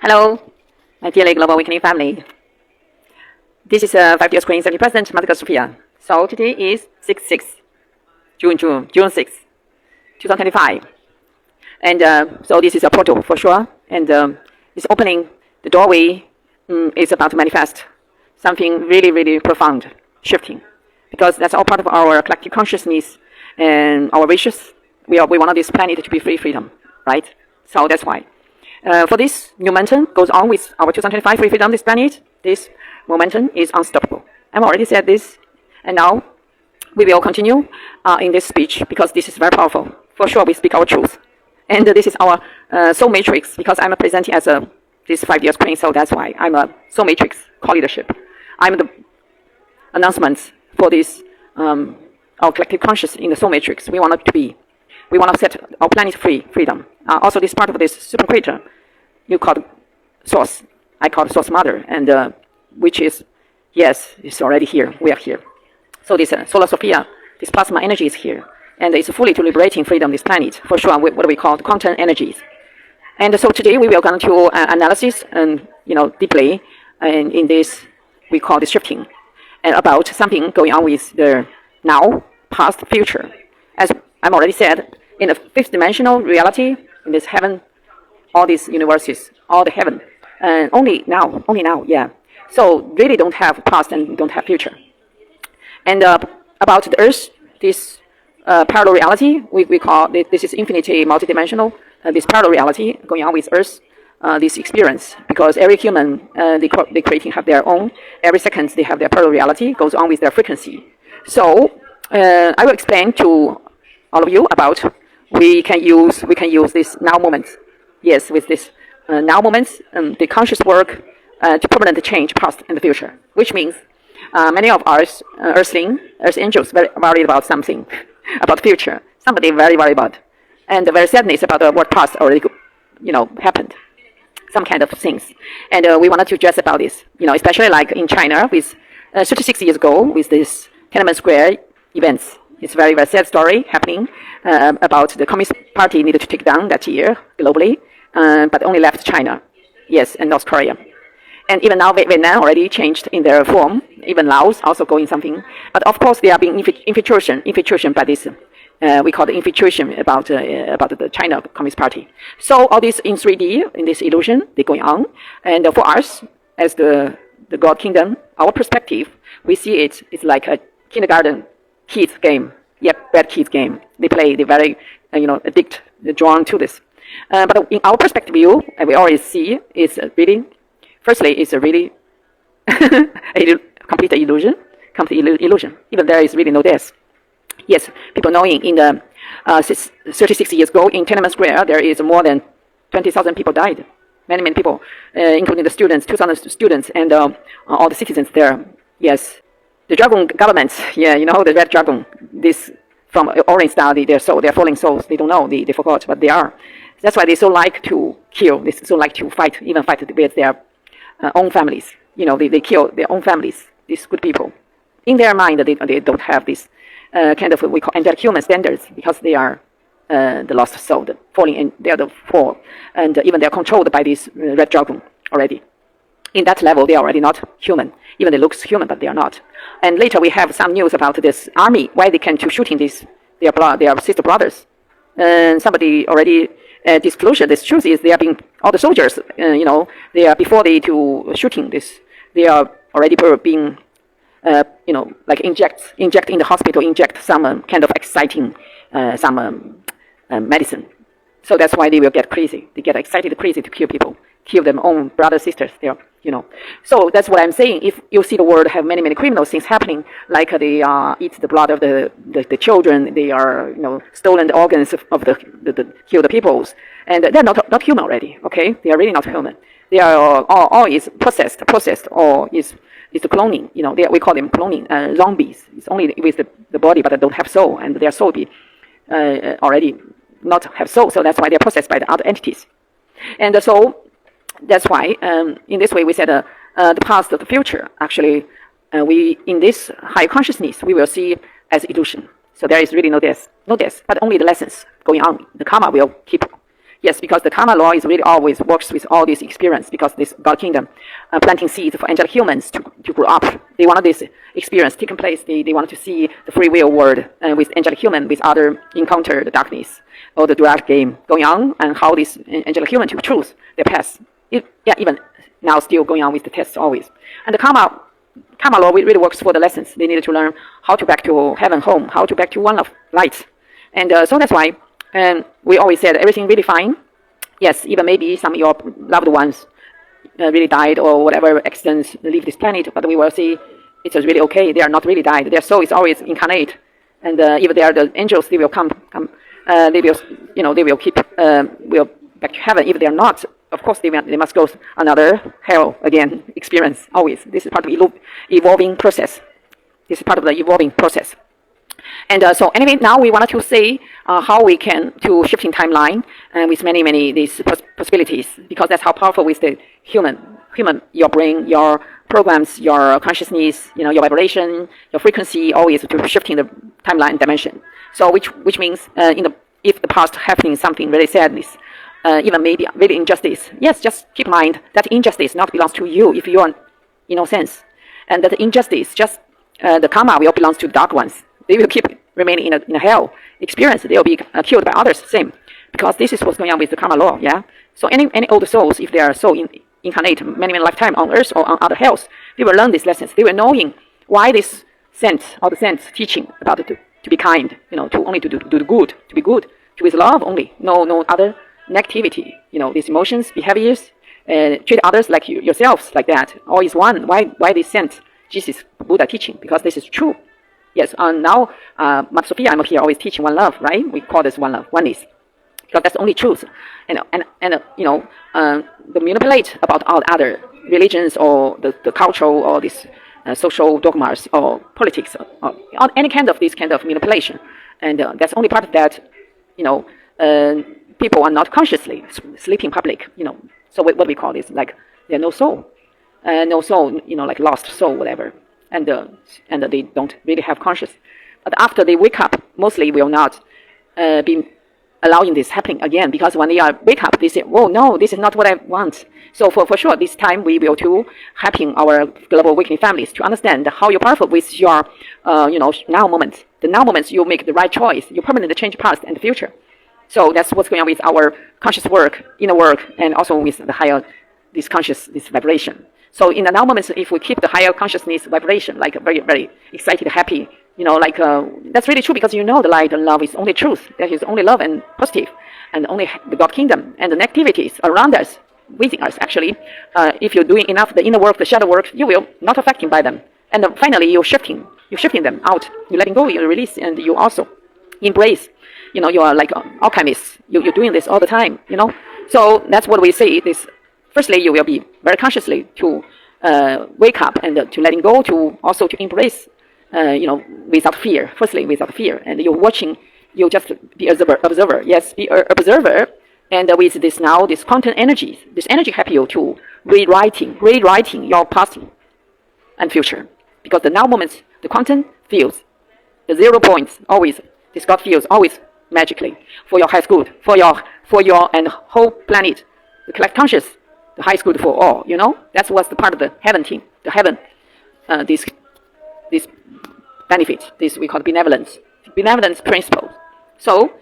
Hello, my dear Global Awakening family. This is 5 years Queen 30 President Mother Sophia. So today is June 6, 2025. And so this is a portal for sure. And it's opening the doorway is about to manifest something really, really profound, shifting. Because that's all part of our collective consciousness and our wishes. We want this planet to be freedom, right? So that's why. For this momentum goes on with our 2025 free freedom, this planet, this momentum is unstoppable. I've already said this, and now we will continue in this speech because this is very powerful. For sure, we speak our truth. And this is our soul matrix because I'm presenting as this 5 years queen, so that's why I'm a soul matrix co-leadership. I'm the announcements for this, our collective conscious in the soul matrix. We want to set our planet freedom. Also, this part of this super creator, you call it source. I call it source mother, and which is, yes, it's already here. We are here. So this solar Sophia, this plasma energy is here, and it's fully to liberating freedom this planet for sure. What we call the quantum energies. And so today we will go into analysis and deeply, and in this we call this shifting, and about something going on with the now, past, future. As I'm already said, in a fifth dimensional reality, in this heaven, all these universes, all the heaven, and only now, yeah. So really don't have past and don't have future. And about the earth, this parallel reality, we call this is infinity multidimensional, this parallel reality going on with earth, this experience, because every human, they creating have their own, every second they have their parallel reality, goes on with their frequency. So I will explain to all of you about we can use this now moment. Yes, with this now moment, the conscious work to permanently change past and the future, which means many of us earth angels very worried about something, about the future. Somebody very worried about, and very sadness about what past already happened, some kind of things. And we wanted to address about this, especially like in China with 36 years ago with this Tiananmen Square events. It's a very, very sad story happening about the Communist Party needed to take down that year globally, but only left China, yes, and North Korea. And even now Vietnam already changed in their form, even Laos also going something. But of course they are being infiltration by this, we call it infiltration about the China Communist Party. So all this in 3D, in this illusion, they're going on. And for us, as the God Kingdom, our perspective, we see it's like a kindergarten kids game, bad kids game. They play, they very, they're drawn to this. But in our perspective view, we always see it's really, firstly, it's a really complete illusion. Even there is really no death. Yes, people knowing in the 36 years ago in Tiananmen Square, there is more than 20,000 people died. Many people, including the students, 2,000 students, and all the citizens there. Yes. The dragon governments, the red dragon, this from orange style, they're falling souls. They don't know, they forgot, but they are. That's why they so like to kill, they so like to fight, even fight with their own families. They kill their own families, these good people. In their mind, they don't have this kind of what we call anti-human standards because they are the lost soul, the falling, and they are the fall. And even they're controlled by this red dragon already. In that level, they are already not human. Even they look human, but they are not. And later we have some news about this army, why they can to shooting their sister brothers. And somebody already disclosure. This truth is they are being all the soldiers. They are before they to shooting this. They are already being, like inject in the hospital, inject some kind of exciting medicine. So that's why they will get crazy. They get excited, crazy to kill people, kill their own brothers, sisters. So that's what I'm saying. If you see the world have many criminal things happening, like they eat the blood of the children, they are stolen the organs of the kill the peoples, and they're not human already. Okay, they are really not human. They are all is processed, or is the cloning. We call them cloning zombies. It's only with the body, but they don't have soul, and their soul be already not have soul. So that's why they're processed by the other entities, and so. That's why, in this way, we said the past, the future. Actually, we in this high consciousness, we will see as illusion. So there is really no death, but only the lessons going on. The karma will keep Yes, because the karma law is really always works with all this experience, because this God kingdom planting seeds for angelic humans to grow up. They wanted this experience taking place. They wanted to see the free will world with angelic human, with other encounter the darkness or the duality game going on, and how this angelic human to choose their path. Even now still going on with the tests always. And the karma law really works for the lessons. They needed to learn how to back to heaven home, how to back to one of light. And so that's why we always said everything really fine. Yes, even maybe some of your loved ones really died or whatever accidents leave this planet, but we will see it's really okay. They are not really died. Their soul is always incarnate. And if they are the angels, they will come. They will, they will keep, will back to heaven. If they are not, of course, they must go another hell again experience, always. This is part of the evolving process. This is part of the evolving process. And so anyway, now we wanted to see how we can to shifting timeline with many these possibilities, because that's how powerful with the human, your brain, your programs, your consciousness, your vibration, your frequency, always to shifting the timeline dimension. So which means if the past happening something really sadness, even maybe really injustice. Yes, just keep in mind that injustice not belongs to you if you are innocent, and that injustice just the karma will belongs to the dark ones. They will keep remaining in a hell experience. They will be killed by others. Same, because this is what's going on with the karma law. Yeah. So any old souls, if they are so incarnate many lifetime on earth or on other hells, they will learn these lessons. They will knowing why this saint or the saints teaching about it to be kind. To only to do the good, to be good, to with love only. No other negativity, these emotions, behaviors, treat others like yourselves, like that. All is one. Why they sent Jesus, Buddha teaching? Because this is true. Yes, now, Mother Sophia, I'm here always teaching one love, right? We call this one love, oneness. Because that's the only truth. And the manipulate about all other religions or the cultural or this social dogmas or politics or any kind of this kind of manipulation. And that's only part of that, people are not consciously sleeping public, So what we call this, like they are no soul, like lost soul, whatever, and they don't really have conscious. But after they wake up, mostly will not be allowing this happening again, because when they wake up, they say, "Oh no, this is not what I want." So for sure, this time we will too helping our global awakening families to understand how you're powerful with your now moment. The now moments you make the right choice, you permanently change past and the future. So that's what's going on with our conscious work, inner work, and also with the higher, this vibration. So in the now moments, if we keep the higher consciousness vibration, like very, very excited, happy, that's really true, because the light and love is only truth. There is only love and positive, and only the God kingdom, and the negativities around us, within us actually. If you're doing enough the inner work, the shadow work, you will not affected by them. And finally, you're shifting them out. You're letting go, you release, and you also embrace. You are like alchemists. You're doing this all the time, So that's what we say. This, firstly, you will be very consciously to wake up and to letting go, to also to embrace, without fear. Firstly, without fear. And you're watching, you just be observer. Yes, be an observer. And with this now, this quantum energy, this energy help you to rewriting your past and future. Because the now moments, the quantum fields, the 0 points, always, this God fields, always magically for your highest good, for your and whole planet, the collective conscious, the highest good for all. That's what's the part of the heaven team, the heaven, this benefit, this we call benevolence principle. So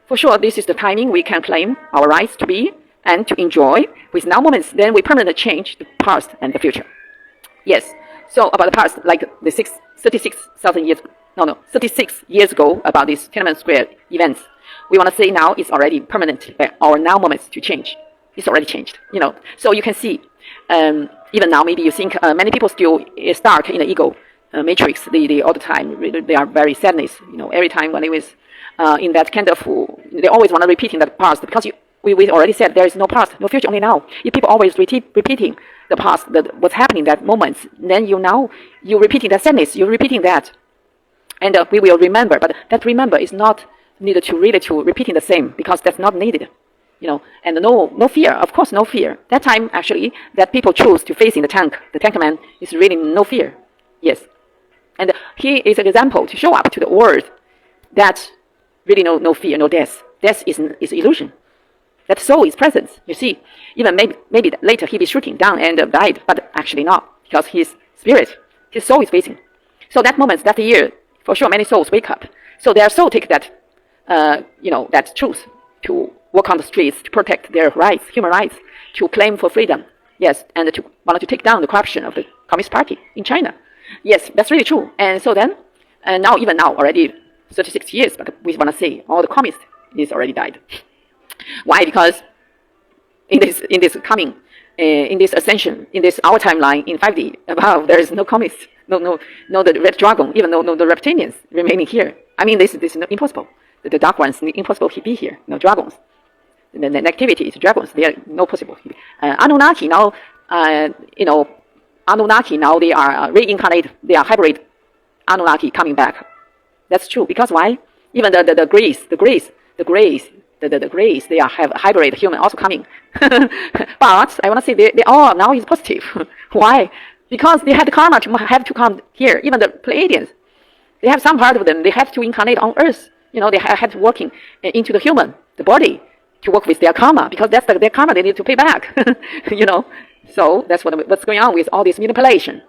for sure, this is the timing we can claim our rights to be and to enjoy with now moments. Then we permanently change the past and the future. Yes. So about the past, like the 36 years ago, about this Tiananmen Square events, we want to say now it's already permanent. Our now moments to change. It's already changed, So you can see, even now, maybe you think many people still stuck in the ego matrix. They all the time, they are very sadness. Every time when they was in that kind of, they always want to repeat in that past, because we already said there is no past, no future, only now. If people always repeating the past, what's happening in that moment, then you're repeating that sadness, you're repeating that. And we will remember, but that remember is not needed to repeating the same, because that's not needed, And no fear, of course, no fear. That time actually that people choose to face in the tank man is really no fear. Yes, and he is an example to show up to the world that really no fear, no death. Death is illusion. That soul is present. You see, even maybe later he be shooting down and died, but actually not, because his spirit, his soul is waiting. So that moment, that year, for sure, many souls wake up. So their soul take that, that truth to walk on the streets, to protect their rights, human rights, to claim for freedom. Yes, and to want to take down the corruption of the Communist Party in China. Yes, that's really true. And so then, even now, already 36 years, but we want to say all the communists is already died. Why? Because in this ascension, in this our timeline in 5D, wow, there is no communists, no the red dragon, even no the reptilians remaining here. I mean, this is impossible. The dark ones, impossible to be here. No dragons. The negativity is dragons. They are no possible. Anunnaki now, Anunnaki now they are reincarnated. They are hybrid Anunnaki coming back. That's true. Because why? Even the Greys, they are have hybrid human also coming. But I want to say they all now is positive. Why? Because they had the karma to have to come here. Even the Pleiadians, they have some part of them. They have to incarnate on Earth. They have to working into the human, the body, to work with their karma, because that's their karma they need to pay back. So that's what's going on with all this manipulation.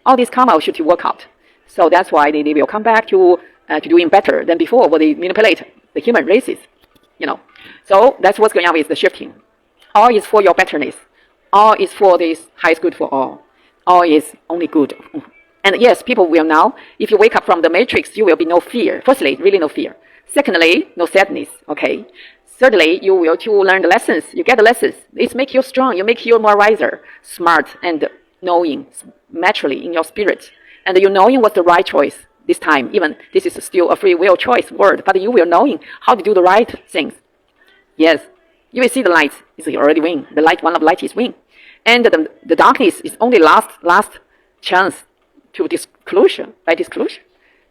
All this karma should work out. So that's why they will come back to doing better than before, where they manipulate the human races. So that's what's going on with the shifting. All is for your betterness. All is for this highest good for all. All is only good. And yes, people will now, if you wake up from the matrix, you will be no fear. Firstly, really no fear. Secondly, no sadness. Okay. Thirdly, you will to learn the lessons. You get the lessons. It makes you strong. You make you more wiser, smart, and knowing naturally in your spirit. And you knowing what's the right choice this time. Even this is still a free will choice word, but you will knowing how to do the right things. Yes, you will see the light is already win. The light, one of light is win, and the darkness is only last chance to disclosure. By disclosure,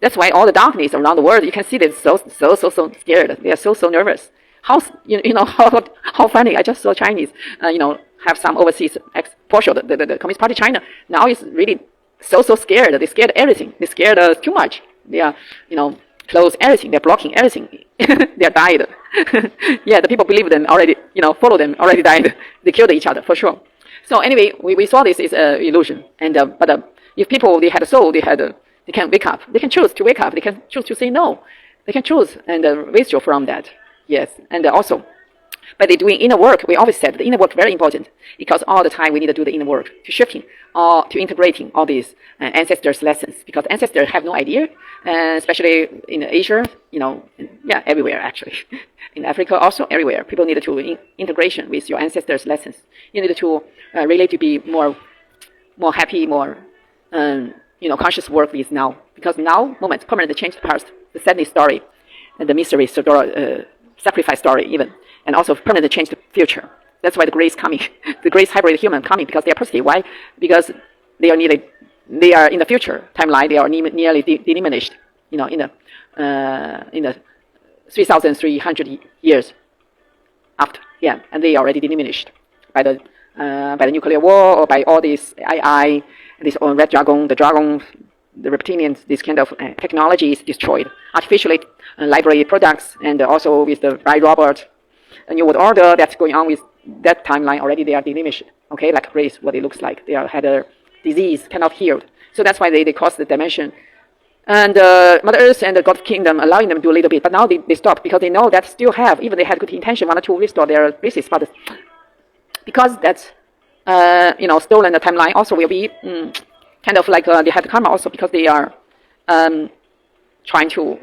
that's why all the darkness around the world, you can see they're so scared. They are so nervous. How how funny! I just saw Chinese, have some overseas portion the Communist Party China now is really so scared. They scared everything. They scared too much. They are close everything. They're blocking everything. They're died. Yeah, the people believe them already. Follow them already died. They killed each other for sure. So anyway, we saw this is an illusion. And but if people they had a soul, they can wake up. They can choose to wake up. They can choose to say no. They can choose and withdraw from that. Yes, and also by doing inner work, we always said the inner work very important, because all the time we need to do the inner work to shifting or to integrating all these ancestors' lessons, because ancestors have no idea, especially in Asia, everywhere actually. In Africa also, everywhere. People need to integration with your ancestors' lessons. You need to really to be more happy, more conscious work with now, because now moment permanent change the past, the sadness story, and the mystery story, sacrifice story even. And also permanently change the future. That's why the grace coming, the grace hybrid human coming, because they are positive. Why? Because they are in the future timeline. They are nearly diminished. In the 3,300 years after. Yeah, and they are already diminished by the nuclear war, or by all these AI, this red dragon, the dragon, the reptilians. This kind of technology is destroyed. Artificially library products, and also with the robot. A new world order that's going on with that timeline already, they are diminished. Okay, like race, what it looks like. They had a disease, cannot healed. So that's why they cross the dimension. And Mother Earth and the God Kingdom allowing them to do a little bit, but now they stop, because they know that still have, even they had good intention, wanted to restore their basis, but because that's stolen the timeline also will be kind of like they had karma also, because they are trying to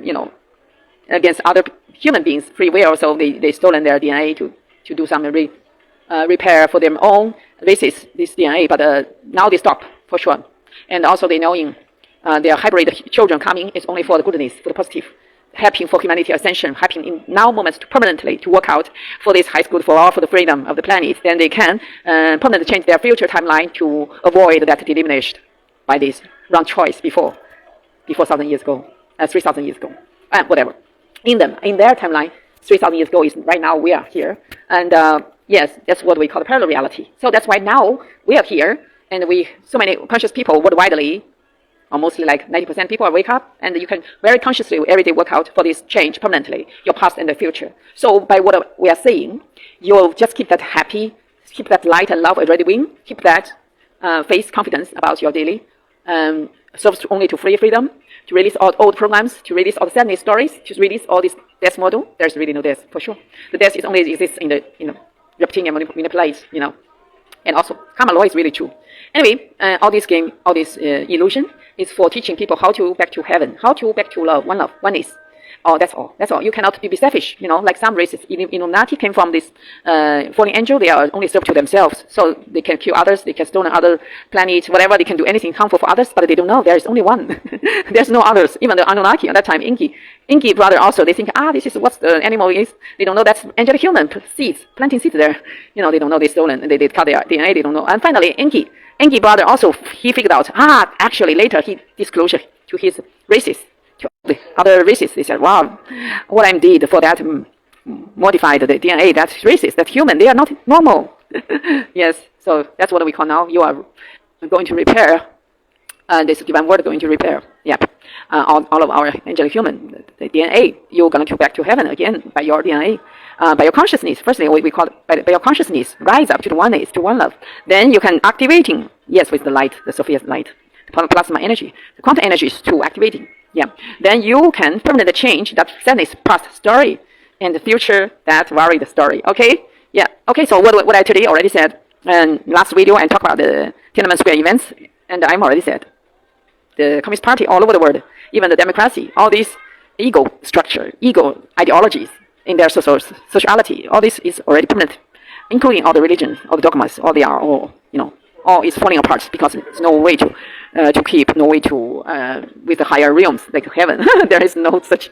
against other human beings free will, so they stolen their DNA to do some repair for their own basis, this DNA, but now they stop for sure. And also they knowing their hybrid children coming is only for the goodness, for the positive, helping for humanity ascension, helping in now moments to permanently to work out for this highest good for all, for the freedom of the planet. Then they can permanently change their future timeline to avoid that diminished by this wrong choice before 1,000 years ago, 3,000 years ago, whatever. In their timeline, 3,000 years ago is right now we are here, and yes, that's what we call the parallel reality. So that's why now we are here, and so many conscious people worldwidely, or mostly like 90% people wake up, and you can very consciously every day work out for this change permanently, your past and the future. So by what we are saying, you'll just keep that happy, keep that light and love already win, keep that faith, confidence about your daily, serves only to freedom, to release all old programs, to release all the sadness stories, to release all this death model. There's really no death, for sure. The death is only exists in the, reptilian manipulate, and also karma law is really true. Anyway, all this game, all this illusion is for teaching people how to back to heaven, how to back to love, oneness. Oh, that's all. That's all. You cannot be selfish. Like some races, Illuminati came from this fallen angel. They are only serve to themselves, so they can kill others. They can stone other planets, whatever. They can do anything harmful for others, but they don't know there is only one. There's no others. Even the Anunnaki at that time, Inky brother also. They think, this is what the animal is. They don't know that's angelic human seeds, planting seeds there. They don't know they stolen. They cut their DNA. They don't know. And finally, Inky brother also, he figured out. Actually later he disclosed to his races. To the other races, they said, wow, what I did for that modified the DNA, that's racist, that's human, they are not normal. Yes, so that's what we call now, you are going to repair, this divine word going to repair, all of our angelic human, the DNA, you're going to go back to heaven again by your DNA, by your consciousness. Firstly, we call it by your consciousness, rise up to the oneness, to one love. Then you can activating, yes, with the light, the Sophia's light, plasma energy, the quantum energy is to activating. Then you can permanently change that sadness past story and the future that worried story. Okay? Okay, so what I today already said last video and talk about the Tiananmen Square events, and I'm already said the Communist Party all over the world, even the democracy, all these ego structure, ego ideologies in their sociality, all this is already permanent, including all the religions, all the dogmas, all they are all, all is falling apart because there's no way to keep, no way to with the higher realms like heaven. There is no such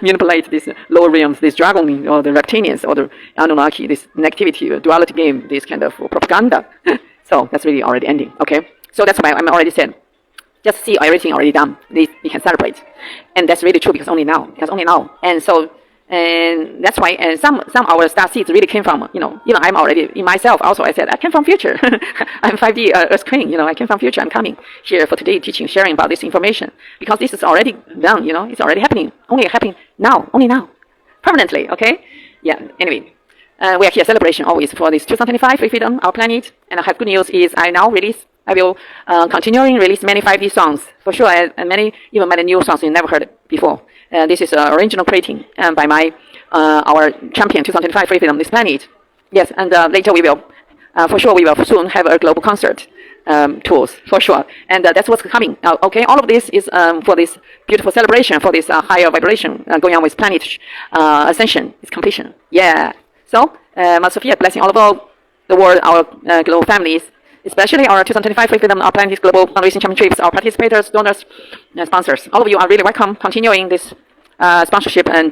manipulate these lower realms, this dragon or the reptilians or the Anunnaki, this negativity, duality game, this kind of propaganda. So that's really already ending. Okay, so that's why I'm already said. Just see everything already done. We can celebrate, and that's really true because only now. And so. And that's why, and some our star seeds really came from, even I'm already in myself also. I said I came from future. I'm 5D Earth Queen. I came from future. I'm coming here for today, teaching, sharing about this information because this is already done. It's already happening. Only happening now. Only now, permanently. Okay. Anyway, we are here celebration always for this 2025 free freedom, our planet. And I have good news is I will continuing release many 5D songs for sure, and many new songs you never heard before. This is original creating by our champion 2025 free freedom, this planet. Yes, and later we will, for sure, we will soon have a global concert tours for sure, and that's what's coming. Okay, all of this is for this beautiful celebration, for this higher vibration going on with planet ascension, its completion. So, Mother Sophia blessing all over the world, our global families. Especially our 2025 Free Freedom, our Planet Global Fundraising Championships, our participators, donors, and sponsors. All of you are really welcome continuing this sponsorship and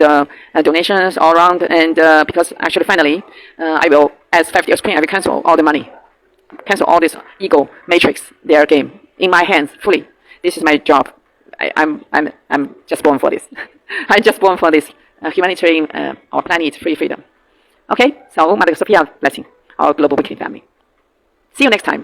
donations all around. And because actually, finally, I will, as 5 years queen, I will cancel all the money, cancel all this ego matrix, their game, in my hands fully. This is my job. I'm just born for this. I'm just born for this humanitarian, our planet free freedom. Okay, so Mother Sophia blessing our global weekly family. See you next time.